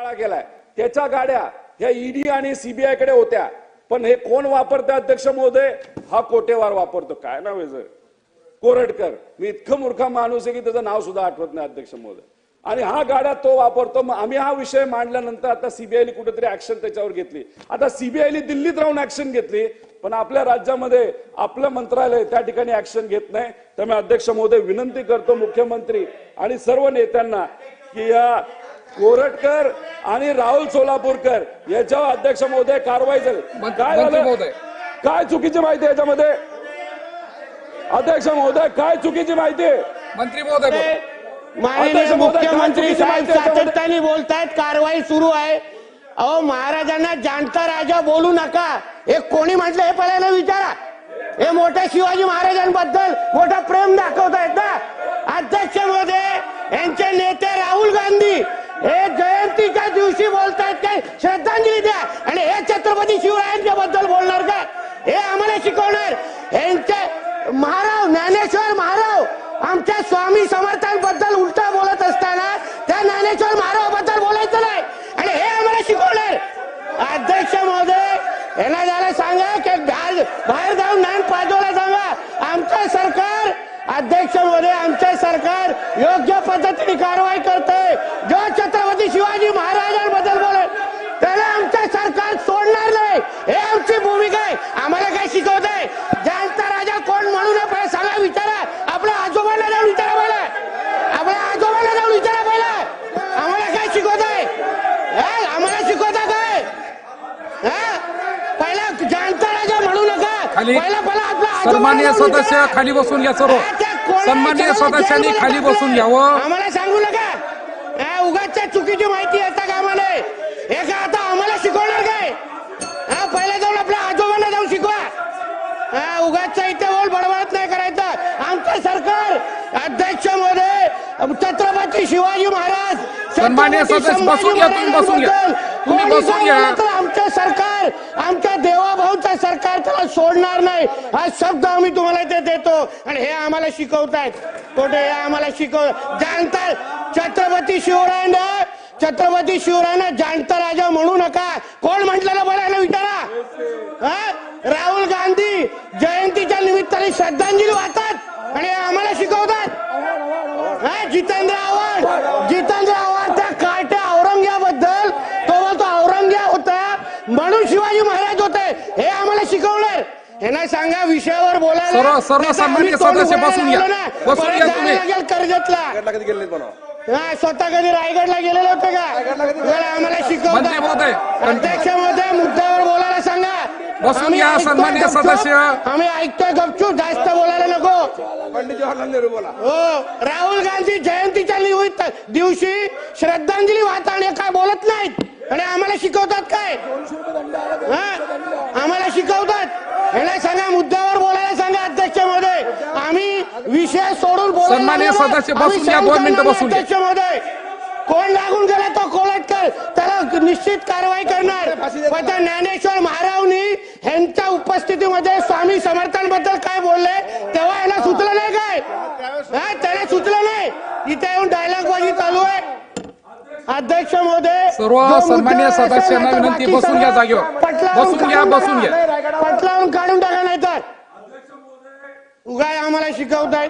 घोटाळा केलाय त्याच्या गाड्या ह्या ईडी आणि सीबीआय कडे होत्या, पण हे कोण वापरते अध्यक्ष महोदय? हा कोटेवार वापरतो. काय नाव आहे कोरटकर. मी इतकं मूर्खा माणूस आहे की त्याचं नाव सुद्धा आठवत नाही अध्यक्ष महोदय. आणि हा गाडा तो वापरतो. मग आम्ही हा विषय मांडल्यानंतर आता सीबीआयने कुठेतरी ऍक्शन त्याच्यावर घेतली. आता सीबीआयने दिल्लीत राहून ऍक्शन घेतली, पण आपल्या राज्यामध्ये आपलं मंत्रालय त्या ठिकाणी ऍक्शन घेत नाही. त्यामुळे अध्यक्ष महोदय विनंती करतो मुख्यमंत्री आणि सर्व नेत्यांना की या कोरटकर आणि राहुल सोलापूरकर याच्यावर अध्यक्ष महोदय कारवाई झाली. काय झालं? काय चुकीची माहिती आहे याच्यामध्ये? अध्यक्ष महोदय काय चुकीची माहिती आहे? मंत्री महोदय माननीय मुख्यमंत्री साहेब सातत्याने बोलतायत, कारवाई सुरू आहे. अहो महाराजांना जाणता राजा बोलू नका हे कोणी म्हटलं हे पहिल्यांदा विचारा. हे मोठ्या शिवाजी महाराजांबद्दल मोठा प्रेम दाखवतायत ना. अध्यक्ष महोदय यांचे नेते राहुल गांधी हे जयंतीच्या दिवशी बोलतायत काय श्रद्धांजली द्या आणि हे छत्रपती शिवरायांच्या बद्दल बोलणार का? हे आम्हाला शिकवणार? यांचे महाराव ज्ञानेश्वर महाराव आमच्या स्वामी समर्थांबद्दल उलटा बोलत असताना त्या ज्ञानेश्वर महारावाबद्दल बोलायचं नाही आणि हे आम्हाला शिकवणार? अध्यक्ष महोदय यांना जरा सांगा की बाहेर जाऊन ज्ञान पाजवायला सांगा. आमचं सरकार अध्यक्ष महोदय आमचे सरकार योग्य पद्धतीने कारवाई करते. जो छत्रपती शिवाजी महाराजांबद्दल बोलेल त्याला आमचे सरकार सोडणार नाही. हे आमची भूमिका आहे. आम्हाला काय शिकवत आहे? जाणता राजा कोण म्हणू नये सांगा, विचारा. आपल्या आजोबांना जाऊन विचारा पहिला. आपल्या आजोबांना जाऊन विचारा पहिला. आम्हाला काय शिकवत आहे? आम्हाला शिकवता काय? पहिला जाणता राजा म्हणू नका. पहिला आपला सन्माननीय सदस्य खाली बसून घ्या. सर्व सन्माननीय सदस्यांनी खाली बसून घ्यावं. आम्हाला सांगू नका. उगाच चुकीची माहिती येता का आम्हाला? हे का आता आम्हाला शिकवणार काय? पहिला जाऊन आपल्या आजोबांना जाऊन शिकवा. उगाच इथे बोल बडबडत नाही करायचं. आमचं सरकार अध्यक्ष महोदय छत्रपती शिवाजी महाराज सन्माननीय सदस्य बसून घ्या. तुम्ही बसून घ्या. तुम्ही बसून घ्या. आमचं सरकार आमच्या देवाभाऊचं सरकार त्याला सोडणार नाही हा शब्द आम्ही तुम्हाला इथे देतो. आणि हे आम्हाला शिकवतायत कुठे? हे आम्हाला जाणता छत्रपती शिवरायांना जाणता राजा म्हणू नका. कोण म्हटलं बोलायला विचारा. राहुल गांधी जयंतीच्या निमित्ताने श्रद्धांजली वाहतात आणि आम्हाला शिकवतात. जितेंद्र आव्हाड त्या कार्ट्या औरंग्याबद्दल तो बोलतो औरंग्या होता म्हणून शिवाजी महाराज होते. हे आम्हाला शिकवणार? यांना सांगा विषयावर बोलायला. सर्व सन्माननीय सदस्य बसून घ्या. बसून घ्या तुम्ही. कर्जतला स्वतः कधी रायगडला गेलेले होते का? आम्हाला शिकवतात. अध्यक्ष महोदय मुद्द्यावर बोलायला सांगा. बसून घ्या सन्माननीय सदस्य. आम्ही ऐकतोय गपचूप, जास्त बोलायला नको. पंडित जवाहरलाल नेहरू बोला. हो, राहुल गांधी जयंतीच्या दिवशी श्रद्धांजली वाहताना काय बोलत नाहीत आणि आम्हाला शिकवतात काय? आम्हाला शिकवतात. याला सांगा मुद्द्यावर बोलायला सांगा. अध्यक्ष महोदय आम्ही विषय सोडून बोलायला. सन्माननीय सदस्य बसून घ्या. 2 मिनिटं बसून घ्या. अध्यक्ष महोदय कोण लागून गेला तो कोलटकर त्याला निश्चित कारवाई करणार. पण त्या ज्ञानेश्वर महारावनी यांच्या उपस्थितीमध्ये स्वामी समर्थांबद्दल काय बोलले तेव्हा याला सुचलं नाही काय? त्याला सुचलं नाही. इथे येऊन डायलॉगबाजी चालू आहे. अध्यक्ष महोदय सर्व सन्माननीय सदस्यांना विनंती बसून घ्या. जागेवर बसून घ्या. बसून घ्या. पटलावून काढून टाका नाही तर उगाय आम्हाला शिकवतायत.